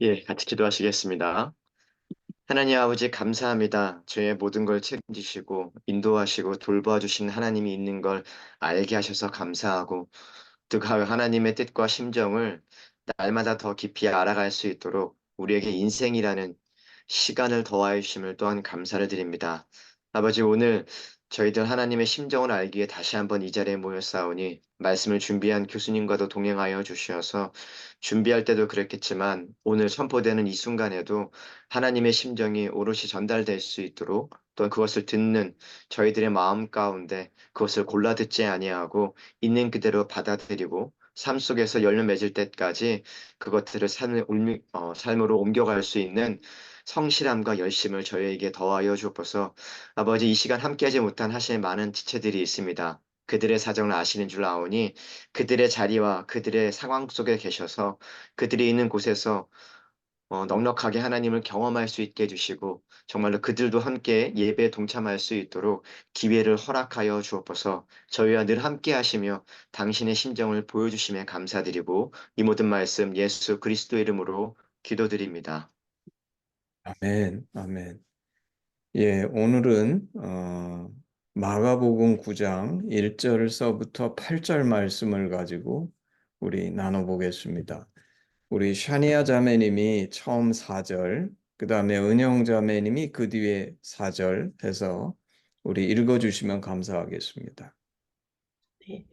예, 같이 기도하시겠습니다. 하나님 아버지 감사합니다. 저의 모든 걸 책임지시고 인도하시고 돌보아 주신 하나님이 있는 걸 알게 하셔서 감사하고 또 그 하나님의 뜻과 심정을 날마다 더 깊이 알아갈 수 있도록 우리에게 인생이라는 시간을 더하여 주심을 또한 감사를 드립니다. 아버지 오늘 저희들 하나님의 심정을 알기에 다시 한번 이 자리에 모였사오니 말씀을 준비한 교수님과도 동행하여 주시어서 준비할 때도 그랬겠지만 오늘 선포되는 이 순간에도 하나님의 심정이 오롯이 전달될 수 있도록 또 그것을 듣는 저희들의 마음 가운데 그것을 골라 듣지 아니하고 있는 그대로 받아들이고 삶 속에서 열매 맺을 때까지 그것들을 삶으로 옮겨갈 수 있는 성실함과 열심을 저희에게 더하여 주옵소서. 아버지 이 시간 함께하지 못한 하실 많은 지체들이 있습니다. 그들의 사정을 아시는 줄 아오니 그들의 자리와 그들의 상황 속에 계셔서 그들이 있는 곳에서 넉넉하게 하나님을 경험할 수 있게 해주시고 정말로 그들도 함께 예배에 동참할 수 있도록 기회를 허락하여 주옵소서. 저희와 늘 함께 하시며 당신의 심정을 보여주심에 감사드리고 이 모든 말씀 예수 그리스도 이름으로 기도드립니다. 아멘, 아멘. 예, 오늘은 마가복음 9장 1절서부터 8절 말씀을 가지고 우리 나눠보겠습니다. 우리 샤니아 자매님이 처음 4절, 그 다음에 은영 자매님이 그 뒤에 4절 해서 우리 읽어주시면 감사하겠습니다. 네.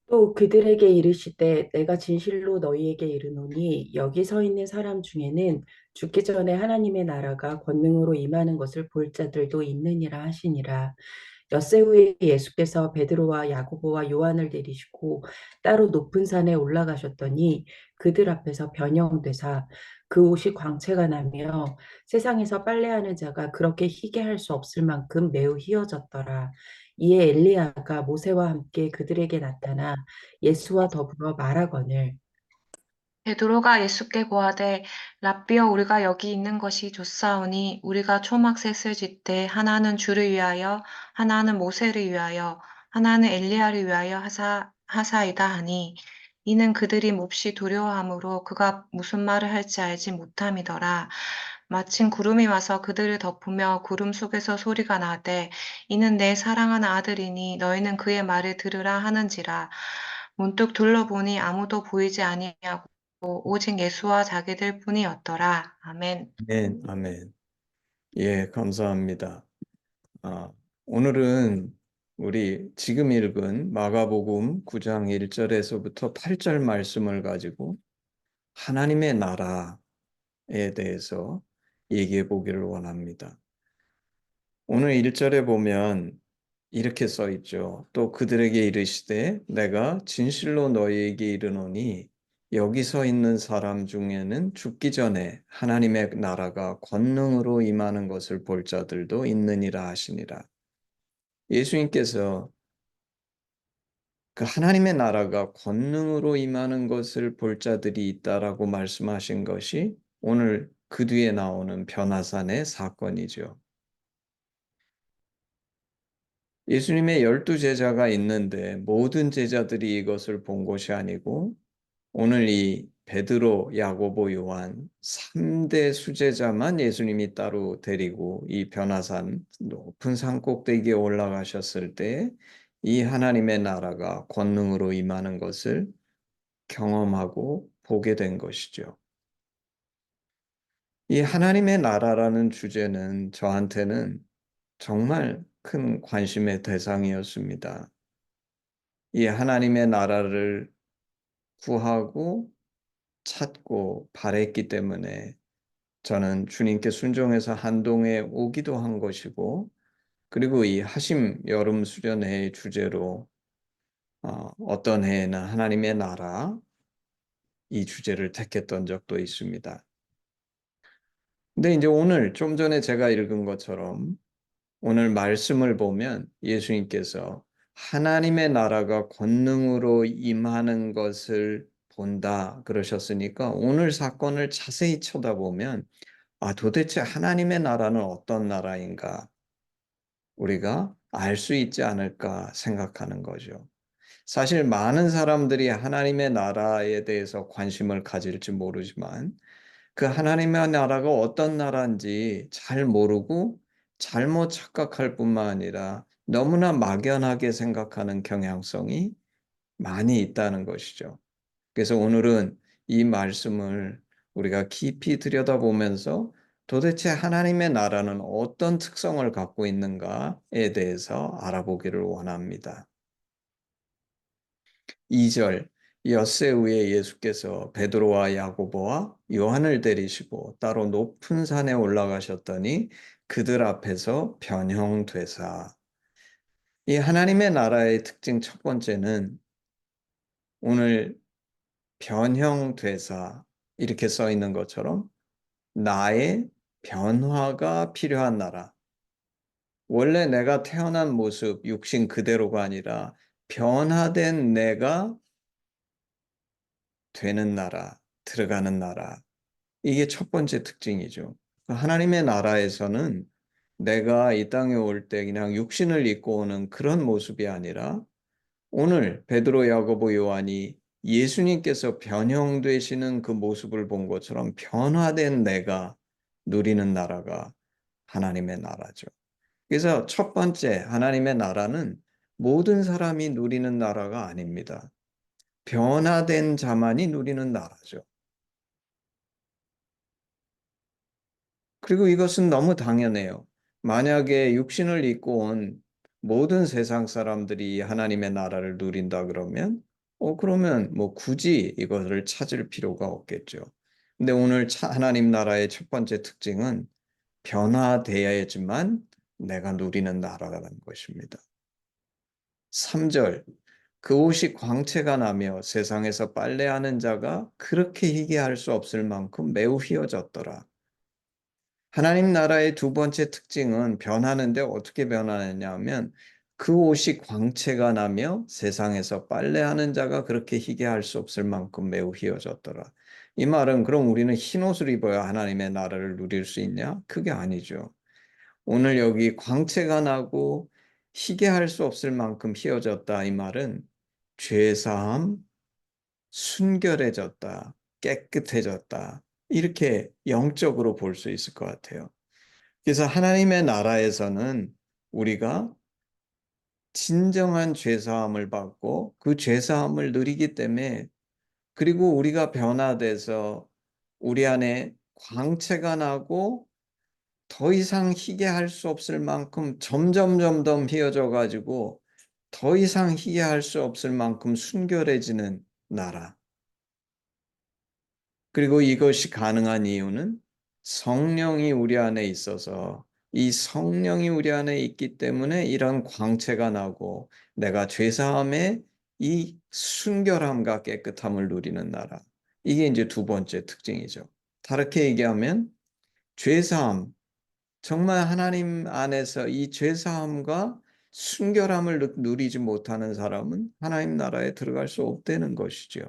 또 그들에게 이르시되 내가 진실로 너희에게 이르노니 여기 서 있는 사람 중에는 죽기 전에 하나님의 나라가 권능으로 임하는 것을 볼 자들도 있느니라 하시니라. 엿새 후에 예수께서 베드로와 야고보와 요한을 데리시고 따로 높은 산에 올라가셨더니 그들 앞에서 변형되사 그 옷이 광채가 나며 세상에서 빨래하는 자가 그렇게 희게 할 수 없을 만큼 매우 희어졌더라. 이에 엘리야가 모세와 함께 그들에게 나타나 예수와 더불어 말하거늘 베드로가 예수께 고하되 라삐여 우리가 여기 있는 것이 좋사오니 우리가 초막셋을 짓되 하나는 주를 위하여 하나는 모세를 위하여 하나는 엘리야를 위하여 하사이다 하니 이는 그들이 몹시 두려워하므로 그가 무슨 말을 할지 알지 못함이더라. 마침 구름이 와서 그들을 덮으며 구름 속에서 소리가 나되 이는 내 사랑하는 아들이니 너희는 그의 말을 들으라 하는지라. 문득 둘러보니 아무도 보이지 아니하고 오직 예수와 자기들 뿐이었더라. 아멘. 아멘, 아멘. 예, 감사합니다. 아, 오늘은 우리 지금 읽은 마가복음 9장 1절에서부터 8절 말씀을 가지고 하나님의 나라에 대해서 얘기해 보기를 원합니다. 오늘 1절에 보면 이렇게 써 있죠. 또 그들에게 이르시되 내가 진실로 너희에게 이르노니 여기 서 있는 사람 중에는 죽기 전에 하나님의 나라가 권능으로 임하는 것을 볼 자들도 있느니라 하시니라. 예수님께서 그 하나님의 나라가 권능으로 임하는 것을 볼 자들이 있다라고 말씀하신 것이 오늘 그 뒤에 나오는 변화산의 사건이죠. 예수님의 12제자가 있는데 모든 제자들이 이것을 본 것이 아니고 오늘 이 베드로, 야고보, 요한 3대 수제자만 예수님이 따로 데리고 이 변화산 높은 산 꼭대기에 올라가셨을 때 이 하나님의 나라가 권능으로 임하는 것을 경험하고 보게 된 것이죠. 이 하나님의 나라라는 주제는 저한테는 정말 큰 관심의 대상이었습니다. 이 하나님의 나라를 구하고 찾고 바랬기 때문에 저는 주님께 순종해서 한동에 오기도 한 것이고, 그리고 이 하심 여름 수련회의 주제로 어떤 해에는 하나님의 나라 이 주제를 택했던 적도 있습니다. 근데 이제 오늘 좀 전에 제가 읽은 것처럼 오늘 말씀을 보면 예수님께서 하나님의 나라가 권능으로 임하는 것을 본다 그러셨으니까 오늘 사건을 자세히 쳐다보면 도대체 하나님의 나라는 어떤 나라인가 우리가 알 수 있지 않을까 생각하는 거죠. 사실 많은 사람들이 하나님의 나라에 대해서 관심을 가질지 모르지만 그 하나님의 나라가 어떤 나라인지 잘 모르고 잘못 착각할 뿐만 아니라 너무나 막연하게 생각하는 경향성이 많이 있다는 것이죠. 그래서 오늘은 이 말씀을 우리가 깊이 들여다보면서 도대체 하나님의 나라는 어떤 특성을 갖고 있는가에 대해서 알아보기를 원합니다. 2절 엿새 후에 예수께서 베드로와 야고보와 요한을 데리시고 따로 높은 산에 올라가셨더니 그들 앞에서 변형되사. 이 하나님의 나라의 특징 첫 번째는 오늘 변형되사 이렇게 써 있는 것처럼 나의 변화가 필요한 나라. 원래 내가 태어난 모습, 육신 그대로가 아니라 변화된 내가 되는 나라, 들어가는 나라. 이게 첫 번째 특징이죠. 하나님의 나라에서는 내가 이 땅에 올 때 그냥 육신을 입고 오는 그런 모습이 아니라 오늘 베드로, 야고보, 요한이 예수님께서 변형되시는 그 모습을 본 것처럼 변화된 내가 누리는 나라가 하나님의 나라죠. 그래서 첫 번째 하나님의 나라는 모든 사람이 누리는 나라가 아닙니다. 변화된 자만이 누리는 나라죠. 그리고 이것은 너무 당연해요. 만약에 육신을 입고 온 모든 세상 사람들이 하나님의 나라를 누린다 그러면 그러면 뭐 굳이 이것을 찾을 필요가 없겠죠. 근데 오늘 하나님 나라의 첫 번째 특징은 변화되어야지만 내가 누리는 나라라는 것입니다. 3절 그 옷이 광채가 나며 세상에서 빨래하는 자가 그렇게 희게할 수 없을 만큼 매우 휘어졌더라. 하나님 나라의 두 번째 특징은 변하는데 어떻게 변하느냐 하면 그 옷이 광채가 나며 세상에서 빨래하는 자가 그렇게 희게 할 수 없을 만큼 매우 휘어졌더라. 이 말은 그럼 우리는 흰 옷을 입어야 하나님의 나라를 누릴 수 있냐? 그게 아니죠. 오늘 여기 광채가 나고 희게 할 수 없을 만큼 휘어졌다. 이 말은 죄사함, 순결해졌다, 깨끗해졌다. 이렇게 영적으로 볼 수 있을 것 같아요. 그래서 하나님의 나라에서는 우리가 진정한 죄사함을 받고 그 죄사함을 누리기 때문에 그리고 우리가 변화돼서 우리 안에 광채가 나고 더 이상 희게 할 수 없을 만큼 점점 휘어져 가지고 더 이상 희게 할 수 없을 만큼 순결해지는 나라. 그리고 이것이 가능한 이유는 성령이 우리 안에 있어서 이 성령이 우리 안에 있기 때문에 이런 광채가 나고 내가 죄사함에 이 순결함과 깨끗함을 누리는 나라. 이게 이제 두 번째 특징이죠. 다르게 얘기하면 죄사함, 정말 하나님 안에서 이 죄사함과 순결함을 누리지 못하는 사람은 하나님 나라에 들어갈 수 없다는 것이죠.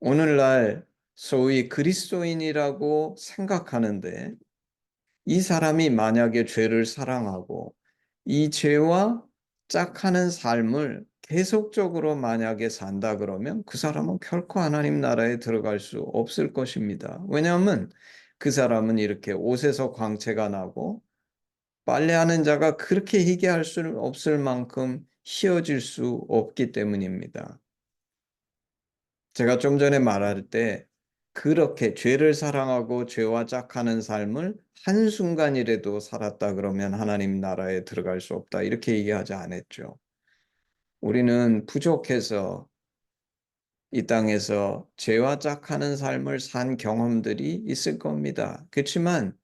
오늘날 소위 그리스도인이라고 생각하는데 이 사람이 만약에 죄를 사랑하고 이 죄와 짝하는 삶을 계속적으로 만약에 산다 그러면 그 사람은 결코 하나님 나라에 들어갈 수 없을 것입니다. 왜냐하면 그 사람은 이렇게 옷에서 광채가 나고 빨래하는 자가 그렇게 희게 할 수 없을 만큼 희어질 수 없기 때문입니다. 제가 좀 전에 말할 때 그렇게 죄를 사랑하고 죄와 짝하는 삶을 한순간이라도 살았다 그러면 하나님 나라에 들어갈 수 없다. 이렇게 얘기하지 않았죠. 우리는 부족해서 이 땅에서 죄와 짝하는 삶을 산 경험들이 있을 겁니다. 그렇지만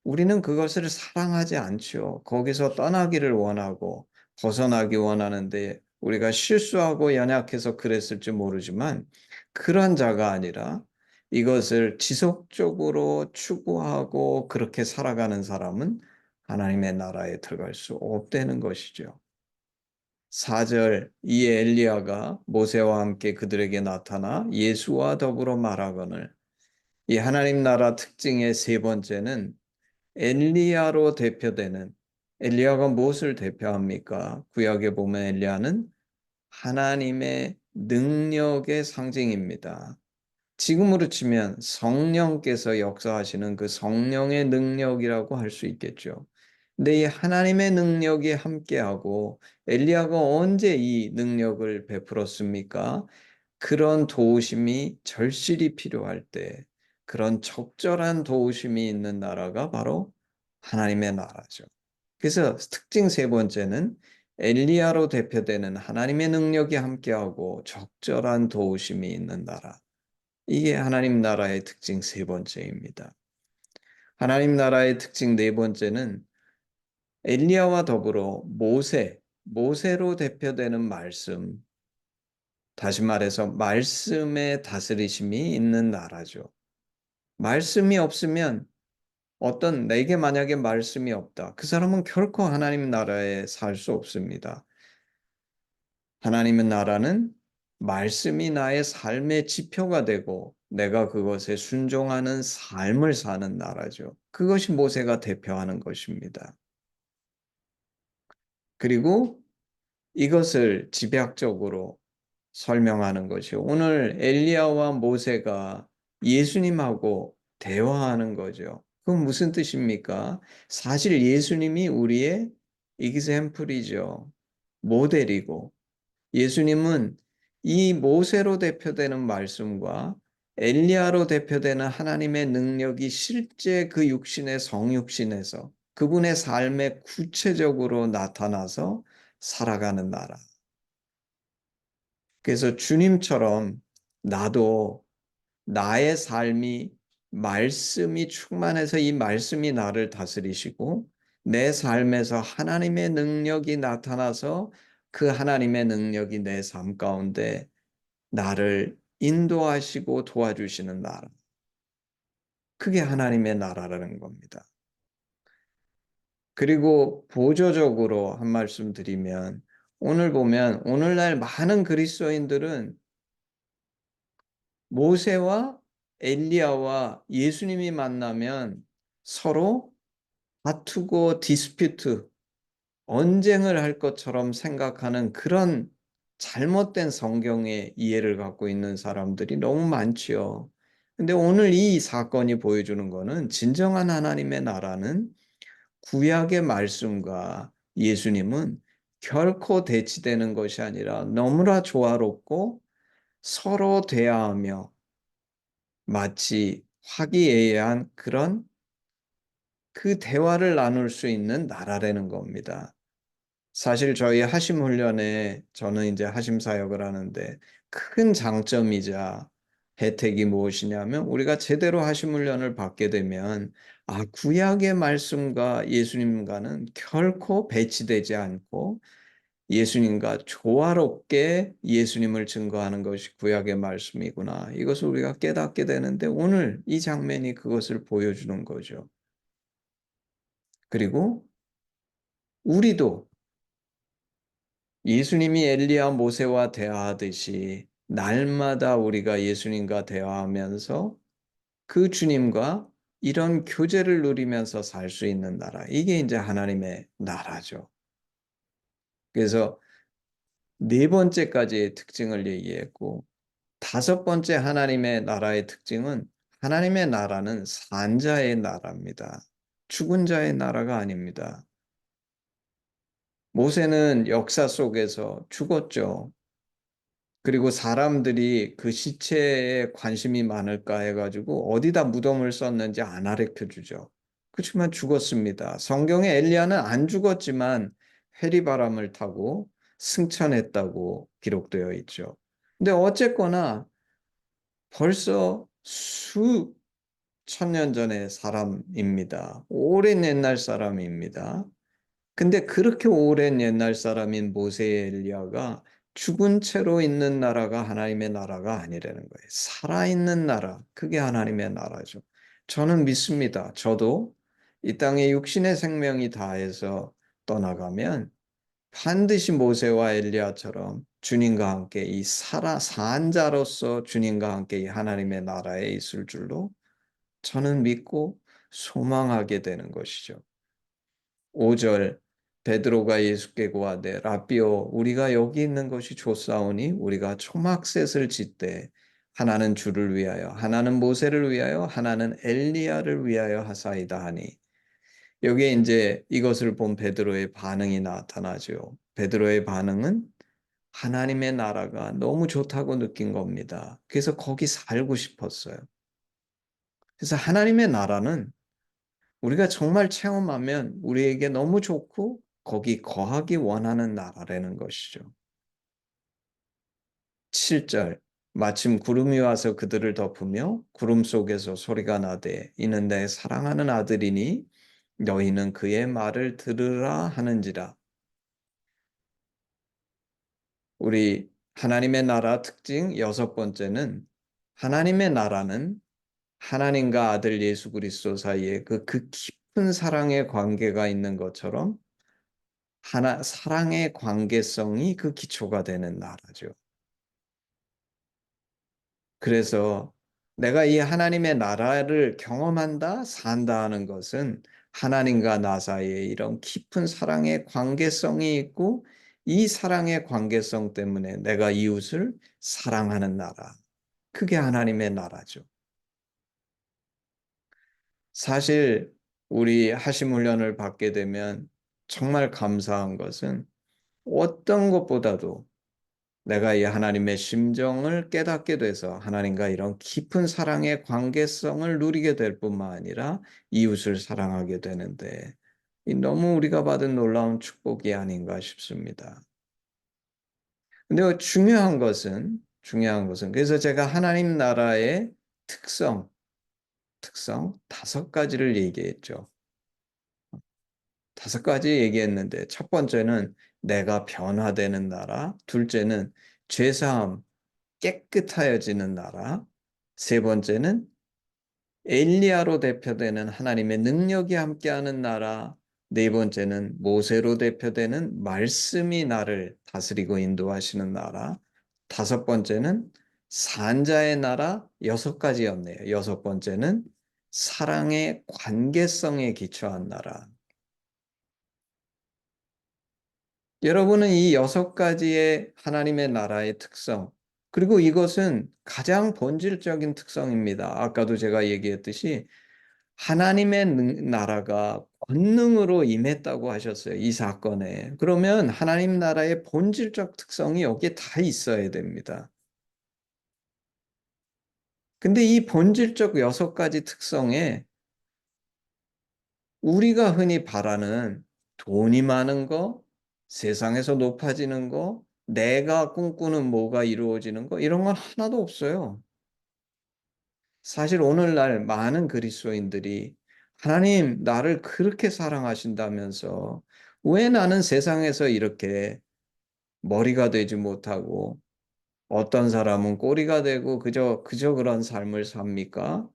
우리는 그것을 사랑하지 않죠. 거기서 떠나기를 원하고 벗어나기 원하는데 우리가 실수하고 연약해서 그랬을지 모르지만 그런 자가 아니라 이것을 지속적으로 추구하고 그렇게 살아가는 사람은 하나님의 나라에 들어갈 수 없다는 것이죠. 4절 이 엘리야가 모세와 함께 그들에게 나타나 예수와 더불어 말하거늘. 이 하나님 나라 특징의 세 번째는 엘리야로 대표되는, 엘리야가 무엇을 대표합니까? 구약에 보면 엘리야는 하나님의 능력의 상징입니다. 지금으로 치면 성령께서 역사하시는 그 성령의 능력이라고 할 수 있겠죠. 근데 이 하나님의 능력이 함께하고 엘리야가 언제 이 능력을 베풀었습니까? 그런 도우심이 절실히 필요할 때 그런 적절한 도우심이 있는 나라가 바로 하나님의 나라죠. 그래서 특징 세 번째는 엘리야로 대표되는 하나님의 능력이 함께하고 적절한 도우심이 있는 나라. 이게 하나님 나라의 특징 세 번째입니다. 하나님 나라의 특징 네 번째는 엘리야와 더불어 모세로 대표되는 말씀, 다시 말해서 말씀의 다스리심이 있는 나라죠. 말씀이 없으면 내게 만약에 말씀이 없다. 그 사람은 결코 하나님 나라에 살 수 없습니다. 하나님의 나라는 말씀이 나의 삶의 지표가 되고 내가 그것에 순종하는 삶을 사는 나라죠. 그것이 모세가 대표하는 것입니다. 그리고 이것을 집약적으로 설명하는 것이 오늘 엘리야와 모세가 예수님하고 대화하는 거죠. 그건 무슨 뜻입니까? 사실 예수님이 우리의 example이죠. 모델이고 예수님은 이 모세로 대표되는 말씀과 엘리야로 대표되는 하나님의 능력이 실제 그 육신의 성육신에서 그분의 삶에 구체적으로 나타나서 살아가는 나라. 그래서 주님처럼 나도 나의 삶이 말씀이 충만해서 이 말씀이 나를 다스리시고 내 삶에서 하나님의 능력이 나타나서 그 하나님의 능력이 내 삶 가운데 나를 인도하시고 도와주시는 나라. 그게 하나님의 나라라는 겁니다. 그리고 보조적으로 한 말씀 드리면 오늘 보면 오늘날 많은 그리스도인들은 모세와 엘리야와 예수님이 만나면 서로 다투고 디스퓨트, 언쟁을 할 것처럼 생각하는 그런 잘못된 성경의 이해를 갖고 있는 사람들이 너무 많지요. 근데 오늘 이 사건이 보여주는 거는 진정한 하나님의 나라는 구약의 말씀과 예수님은 결코 대치되는 것이 아니라 너무나 조화롭고 서로 대화하며 마치 화기애애한 그런 그 대화를 나눌 수 있는 나라라는 겁니다. 사실 저희 하심 훈련에 저는 이제 하심 사역을 하는데 큰 장점이자 혜택이 무엇이냐면 우리가 제대로 하심 훈련을 받게 되면 구약의 말씀과 예수님과는 결코 배치되지 않고 예수님과 조화롭게 예수님을 증거하는 것이 구약의 말씀이구나. 이것을 우리가 깨닫게 되는데 오늘 이 장면이 그것을 보여주는 거죠. 그리고 우리도 예수님이 엘리야 모세와 대화하듯이 날마다 우리가 예수님과 대화하면서 그 주님과 이런 교제를 누리면서 살 수 있는 나라. 이게 이제 하나님의 나라죠. 그래서 네 번째까지의 특징을 얘기했고 다섯 번째 하나님의 나라의 특징은 하나님의 나라는 산자의 나라입니다. 죽은 자의 나라가 아닙니다. 모세는 역사 속에서 죽었죠. 그리고 사람들이 그 시체에 관심이 많을까 해가지고 어디다 무덤을 썼는지 안 가르쳐 주죠. 그렇지만 죽었습니다. 성경에 엘리야는 안 죽었지만 회리바람을 타고 승천했다고 기록되어 있죠. 근데 어쨌거나 벌써 수천 년 전의 사람입니다. 오랜 옛날 사람입니다. 근데 그렇게 오랜 옛날 사람인 모세 엘리야가 죽은 채로 있는 나라가 하나님의 나라가 아니라는 거예요. 살아있는 나라, 그게 하나님의 나라죠. 저는 믿습니다. 저도 이 땅에 육신의 생명이 다해서 떠나가면 반드시 모세와 엘리야처럼 주님과 함께 이 산 자로서 주님과 함께 이 하나님의 나라에 있을 줄로 저는 믿고 소망하게 되는 것이죠. 5절 베드로가 예수께 고하되 라삐오 우리가 여기 있는 것이 좋사오니 우리가 초막셋을 짓되 하나는 주를 위하여, 하나는 모세를 위하여, 하나는 엘리야를 위하여 하사이다 하니 여기에 이제 이것을 본 베드로의 반응이 나타나죠. 베드로의 반응은 하나님의 나라가 너무 좋다고 느낀 겁니다. 그래서 거기 살고 싶었어요. 그래서 하나님의 나라는 우리가 정말 체험하면 우리에게 너무 좋고 거기 거하기 원하는 나라라는 것이죠. 7절 마침 구름이 와서 그들을 덮으며 구름 속에서 소리가 나되 이는 내 사랑하는 아들이니 너희는 그의 말을 들으라 하는지라. 우리 하나님의 나라 특징 6번째는 하나님의 나라는 하나님과 아들 예수 그리스도 사이에 그 깊은 사랑의 관계가 있는 것처럼 사랑의 관계성이 그 기초가 되는 나라죠. 그래서 내가 이 하나님의 나라를 경험한다, 산다 하는 것은 하나님과 나 사이에 이런 깊은 사랑의 관계성이 있고 이 사랑의 관계성 때문에 내가 이웃을 사랑하는 나라. 그게 하나님의 나라죠. 사실 우리 하심 훈련을 받게 되면 정말 감사한 것은 어떤 것보다도 내가 이 하나님의 심정을 깨닫게 돼서 하나님과 이런 깊은 사랑의 관계성을 누리게 될 뿐만 아니라 이웃을 사랑하게 되는데 이 너무 우리가 받은 놀라운 축복이 아닌가 싶습니다. 근데 중요한 것은 그래서 제가 하나님 나라의 특성 5가지를 얘기했죠. 5가지 얘기했는데 첫 번째는 내가 변화되는 나라, 둘째는 죄사함 깨끗하여지는 나라, 세 번째는 엘리야로 대표되는 하나님의 능력이 함께하는 나라, 네 번째는 모세로 대표되는 말씀이 나를 다스리고 인도하시는 나라, 다섯 번째는 산자의 나라, 6가지였네요. 여섯 번째는 사랑의 관계성에 기초한 나라. 여러분은 이 6가지의 하나님의 나라의 특성, 그리고 이것은 가장 본질적인 특성입니다. 아까도 제가 얘기했듯이 하나님의 나라가 권능으로 임했다고 하셨어요. 이 사건에. 그러면 하나님 나라의 본질적 특성이 여기에 다 있어야 됩니다. 근데 이 본질적 6가지 특성에 우리가 흔히 바라는 돈이 많은 거, 세상에서 높아지는 거, 내가 꿈꾸는 뭐가 이루어지는 거, 이런 건 하나도 없어요. 사실 오늘날 많은 그리스도인들이 하나님, 나를 그렇게 사랑하신다면서 왜 나는 세상에서 이렇게 머리가 되지 못하고 어떤 사람은 꼬리가 되고 그저 그런 삶을 삽니까?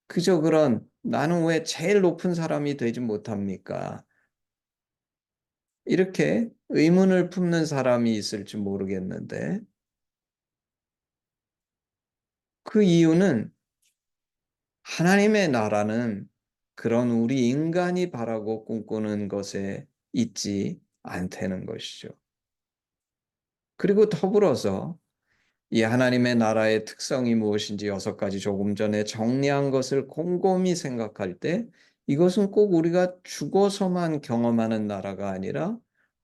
그저 그런 나는 왜 제일 높은 사람이 되지 못합니까? 이렇게 의문을 품는 사람이 있을지 모르겠는데 그 이유는 하나님의 나라는 그런 우리 인간이 바라고 꿈꾸는 것에 있지 않다는 것이죠. 그리고 더불어서 이 하나님의 나라의 특성이 무엇인지 6가지 조금 전에 정리한 것을 곰곰이 생각할 때 이것은 꼭 우리가 죽어서만 경험하는 나라가 아니라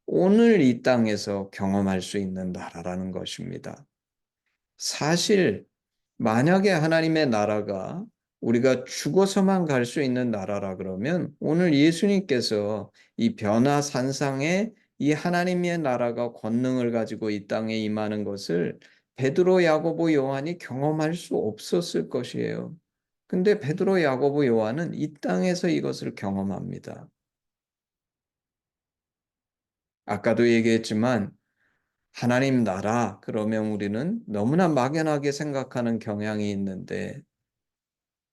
오늘 이 땅에서 경험할 수 있는 나라라는 것입니다. 사실 만약에 하나님의 나라가 우리가 죽어서만 갈 수 있는 나라라 그러면 오늘 예수님께서 이 변화산상에 이 하나님의 나라가 권능을 가지고 이 땅에 임하는 것을 베드로, 야고보, 요한이 경험할 수 없었을 것이에요. 근데 베드로, 야고보, 요한은 이 땅에서 이것을 경험합니다. 아까도 얘기했지만 하나님 나라 그러면 우리는 너무나 막연하게 생각하는 경향이 있는데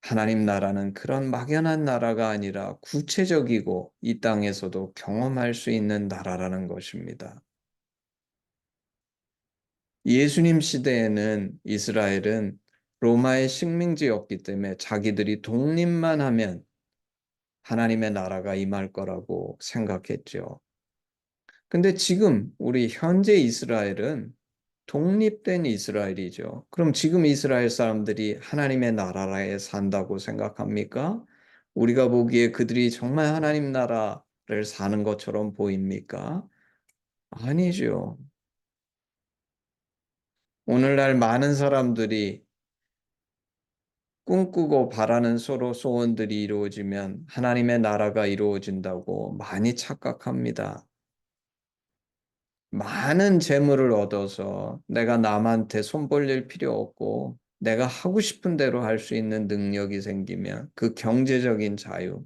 하나님 나라는 그런 막연한 나라가 아니라 구체적이고 이 땅에서도 경험할 수 있는 나라라는 것입니다. 예수님 시대에는 이스라엘은 로마의 식민지였기 때문에 자기들이 독립만 하면 하나님의 나라가 임할 거라고 생각했죠. 근데 지금 우리 현재 이스라엘은 독립된 이스라엘이죠. 그럼 지금 이스라엘 사람들이 하나님의 나라에 산다고 생각합니까? 우리가 보기에 그들이 정말 하나님 나라를 사는 것처럼 보입니까? 아니죠. 오늘날 많은 사람들이 꿈꾸고 바라는 서로 소원들이 이루어지면 하나님의 나라가 이루어진다고 많이 착각합니다. 많은 재물을 얻어서 내가 남한테 손 벌릴 필요 없고 내가 하고 싶은 대로 할 수 있는 능력이 생기면 그 경제적인 자유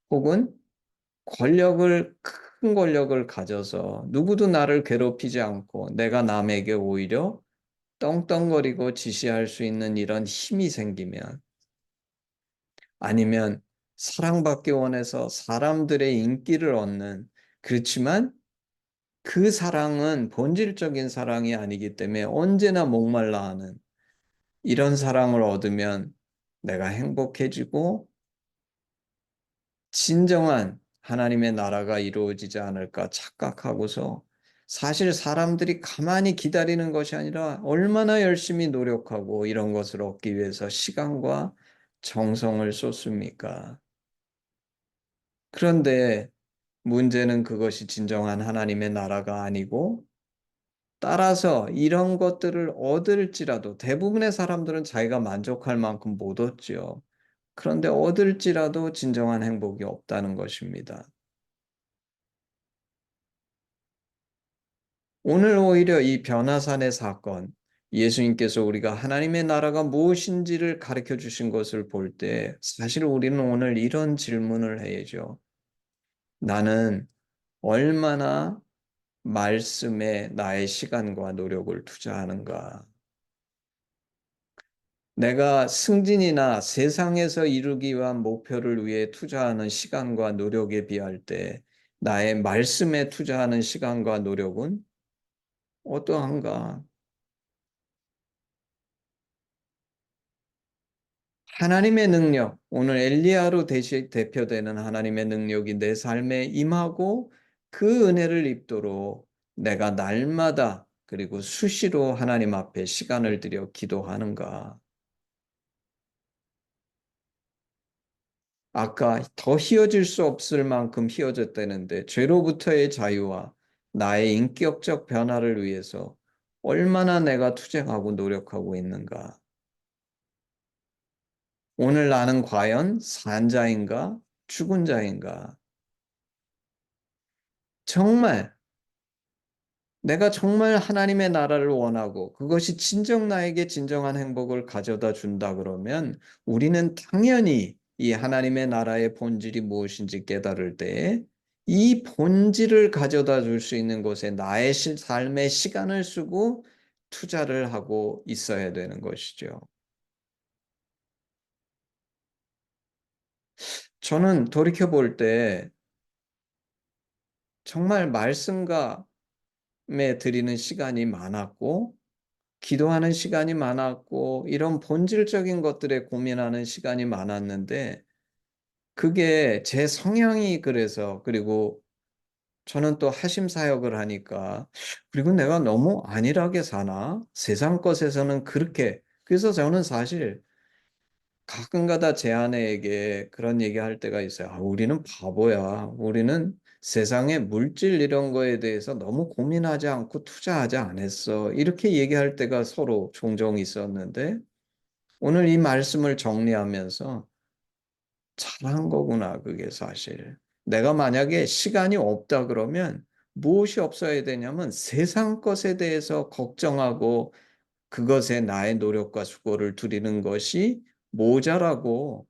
혹은 큰 권력을 가져서 누구도 나를 괴롭히지 않고 내가 남에게 오히려 떵떵거리고 지시할 수 있는 이런 힘이 생기면 아니면 사랑받기 원해서 사람들의 인기를 얻는 그렇지만 그 사랑은 본질적인 사랑이 아니기 때문에 언제나 목말라 하는 이런 사랑을 얻으면 내가 행복해지고 진정한 하나님의 나라가 이루어지지 않을까 착각하고서 사실 사람들이 가만히 기다리는 것이 아니라 얼마나 열심히 노력하고 이런 것을 얻기 위해서 시간과 정성을 쏟습니까? 그런데 문제는 그것이 진정한 하나님의 나라가 아니고 따라서 이런 것들을 얻을지라도 대부분의 사람들은 자기가 만족할 만큼 못 얻지요. 그런데 얻을지라도 진정한 행복이 없다는 것입니다. 오늘 오히려 이 변화산의 사건, 예수님께서 우리가 하나님의 나라가 무엇인지를 가르쳐 주신 것을 볼 때 사실 우리는 오늘 이런 질문을 해야죠. 나는 얼마나 말씀에 나의 시간과 노력을 투자하는가? 내가 승진이나 세상에서 이루기 위한 목표를 위해 투자하는 시간과 노력에 비할 때 나의 말씀에 투자하는 시간과 노력은 어떠한가? 하나님의 능력, 오늘 엘리야로 대표되는 하나님의 능력이 내 삶에 임하고 그 은혜를 입도록 내가 날마다 그리고 수시로 하나님 앞에 시간을 들여 기도하는가? 아까 더 휘어질 수 없을 만큼 휘어졌다는데 죄로부터의 자유와 나의 인격적 변화를 위해서 얼마나 내가 투쟁하고 노력하고 있는가? 오늘 나는 과연 산 자인가? 죽은 자인가? 정말 내가 정말 하나님의 나라를 원하고 그것이 진정 나에게 진정한 행복을 가져다 준다 그러면 우리는 당연히 이 하나님의 나라의 본질이 무엇인지 깨달을 때 이 본질을 가져다 줄 수 있는 곳에 나의 삶의 시간을 쓰고 투자를 하고 있어야 되는 것이죠. 저는 돌이켜 볼 때 정말 말씀과 에 드리는 시간이 많았고 기도하는 시간이 많았고 이런 본질적인 것들에 고민하는 시간이 많았는데 그게 제 성향이 그래서 그리고 저는 또 하심 사역을 하니까 그리고 내가 너무 안일하게 사나? 세상 것에서는 그렇게 그래서 저는 사실 가끔가다 제 아내에게 그런 얘기할 때가 있어요. 아, 우리는 바보야. 우리는 세상의 물질 이런 거에 대해서 너무 고민하지 않고 투자하지 않았어. 이렇게 얘기할 때가 서로 종종 있었는데 오늘 이 말씀을 정리하면서 잘한 거구나, 그게 사실. 내가 만약에 시간이 없다 그러면 무엇이 없어야 되냐면 세상 것에 대해서 걱정하고 그것에 나의 노력과 수고를 들이는 것이 모자라고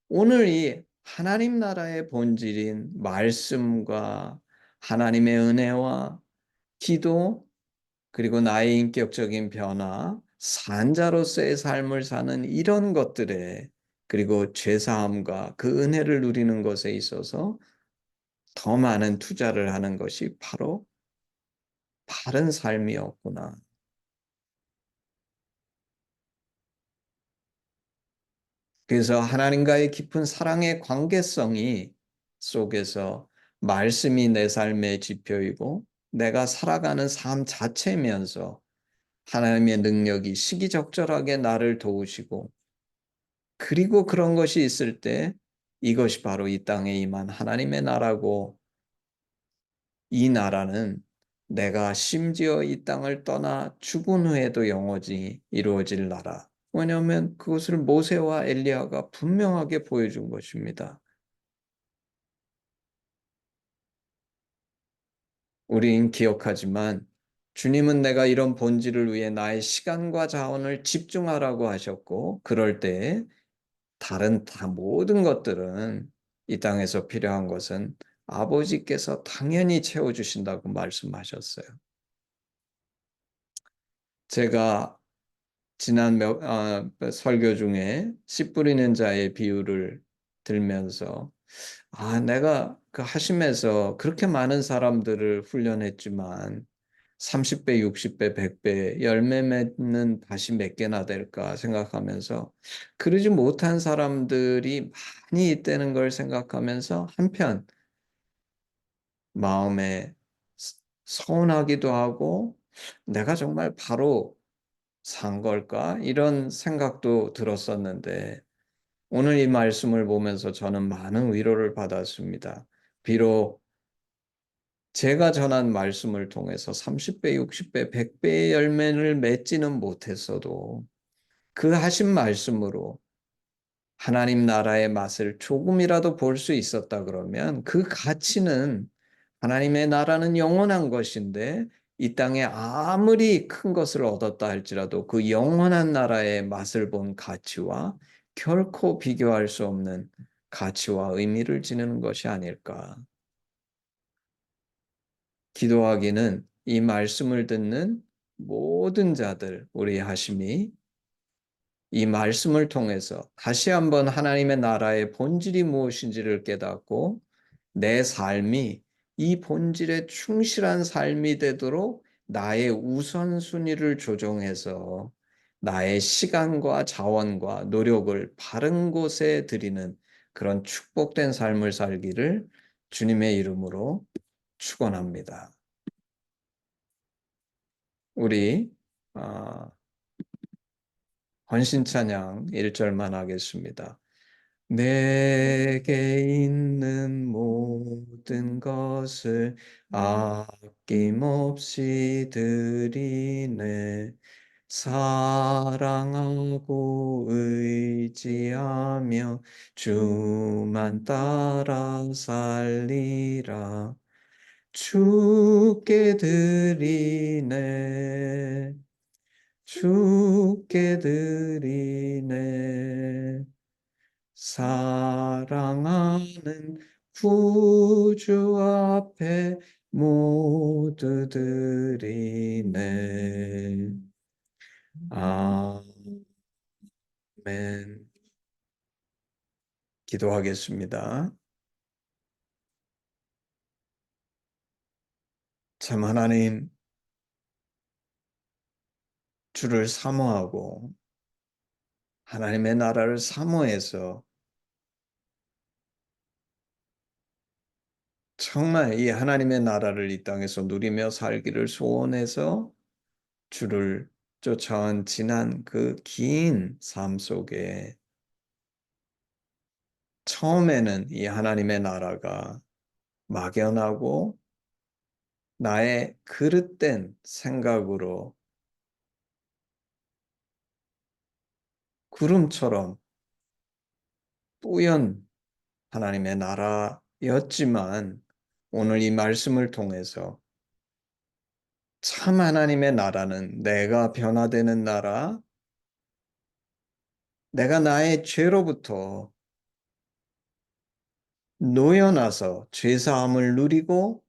오늘 이 하나님 나라의 본질인 말씀과 하나님의 은혜와 기도 그리고 나의 인격적인 변화, 산자로서의 삶을 사는 이런 것들에 그리고 죄사함과 그 은혜를 누리는 것에 있어서 더 많은 투자를 하는 것이 바로 바른 삶이었구나. 그래서 하나님과의 깊은 사랑의 관계성이 속에서 말씀이 내 삶의 지표이고 내가 살아가는 삶 자체면서 하나님의 능력이 시기적절하게 나를 도우시고, 그리고 그런 것이 있을 때 이것이 바로 이 땅에 임한 하나님의 나라고, 이 나라는 내가 심지어 이 땅을 떠나 죽은 후에도 영원히 이루어질 나라. 왜냐하면 그것을 모세와 엘리야가 분명하게 보여준 것입니다. 우린 기억하지만 주님은 내가 이런 본질을 위해 나의 시간과 자원을 집중하라고 하셨고, 그럴 때 다른 다 모든 것들은, 이 땅에서 필요한 것은 아버지께서 당연히 채워주신다고 말씀하셨어요. 제가 지난 설교 중에 씨 뿌리는 자의 비유를 들면서, 내가 그 하심에서 그렇게 많은 사람들을 훈련했지만 30배, 60배, 100배 열매 맺는 밭이 몇 개나 될까 생각하면서, 그러지 못한 사람들이 많이 있다는 걸 생각하면서 한편 마음에 서운하기도 하고, 내가 정말 바로 산 걸까? 이런 생각도 들었었는데, 오늘 이 말씀을 보면서 저는 많은 위로를 받았습니다. 비록 제가 전한 말씀을 통해서 30배, 60배, 100배의 열매를 맺지는 못했어도, 그 하신 말씀으로 하나님 나라의 맛을 조금이라도 볼 수 있었다 그러면, 그 가치는, 하나님의 나라는 영원한 것인데 이 땅에 아무리 큰 것을 얻었다 할지라도 그 영원한 나라의 맛을 본 가치와 결코 비교할 수 없는 가치와 의미를 지니는 것이 아닐까. 기도하기는 이 말씀을 듣는 모든 자들, 우리 하심이 이 말씀을 통해서 다시 한번 하나님의 나라의 본질이 무엇인지를 깨닫고, 내 삶이 이 본질에 충실한 삶이 되도록 나의 우선순위를 조정해서 나의 시간과 자원과 노력을 바른 곳에 드리는 그런 축복된 삶을 살기를 주님의 이름으로 축원합니다. 우리 헌신 찬양 1절만 하겠습니다. 내게 있는 모든 것을 아낌없이 드리네. 사랑하고 의지하며 주만 따라 살리라. 주께 드리네. 주께 드리네. 사랑하는 구주 앞에 모두 드리네. 아멘. 기도하겠습니다. 참 하나님, 주를 사모하고 하나님의 나라를 사모해서 정말 이 하나님의 나라를 이 땅에서 누리며 살기를 소원해서 주를 쫓아온 지난 그 긴 삶 속에, 처음에는 이 하나님의 나라가 막연하고 나의 그릇된 생각으로 구름처럼 뿌연 하나님의 나라였지만, 오늘 이 말씀을 통해서 참 하나님의 나라는 내가 변화되는 나라, 내가 나의 죄로부터 놓여나서 죄사함을 누리고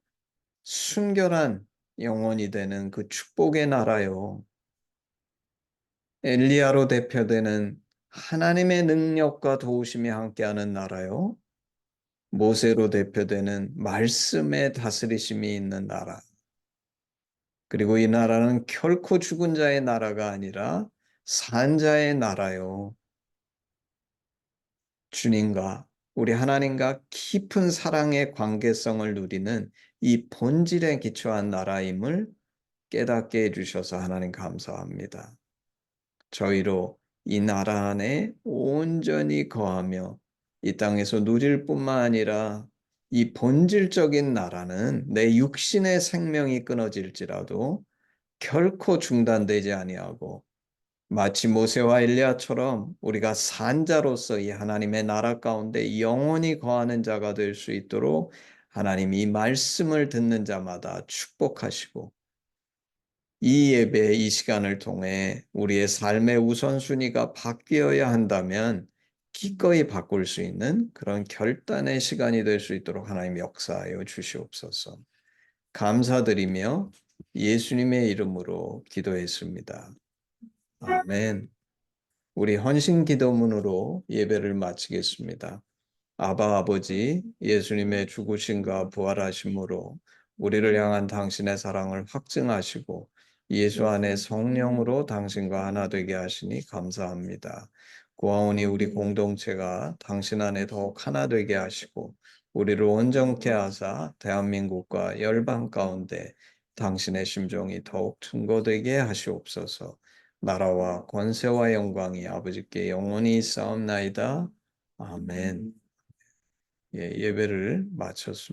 순결한 영혼이 되는 그 축복의 나라요. 엘리야로 대표되는 하나님의 능력과 도우심이 함께하는 나라요. 모세로 대표되는 말씀의 다스리심이 있는 나라. 그리고 이 나라는 결코 죽은 자의 나라가 아니라 산 자의 나라요. 주님과 우리 하나님과 깊은 사랑의 관계성을 누리는 이 본질에 기초한 나라임을 깨닫게 해주셔서 하나님 감사합니다. 저희로 이 나라 안에 온전히 거하며 이 땅에서 누릴 뿐만 아니라 이 본질적인 나라는 내 육신의 생명이 끊어질지라도 결코 중단되지 아니하고 마치 모세와 엘리야처럼 우리가 산자로서 이 하나님의 나라 가운데 영원히 거하는 자가 될 수 있도록 하나님이 말씀을 듣는 자마다 축복하시고 이 예배 이 시간을 통해 우리의 삶의 우선순위가 바뀌어야 한다면 기꺼이 바꿀 수 있는 그런 결단의 시간이 될 수 있도록 하나님 역사하여 주시옵소서. 감사드리며 예수님의 이름으로 기도했습니다. 아멘. 우리 헌신 기도문으로 예배를 마치겠습니다. 아바 아버지, 예수님의 죽으심과 부활하심으로 우리를 향한 당신의 사랑을 확증하시고 예수 안에 성령으로 당신과 하나 되게 하시니 감사합니다. 고아오니 우리 공동체가 당신 안에 더욱 하나 되게 하시고 우리를 온전케 하사 대한민국과 열방 가운데 당신의 심정이 더욱 증거되게 하시옵소서. 나라와 권세와 영광이 아버지께 영원히 있사옵나이다. 아멘. 예배를 마쳤습니다.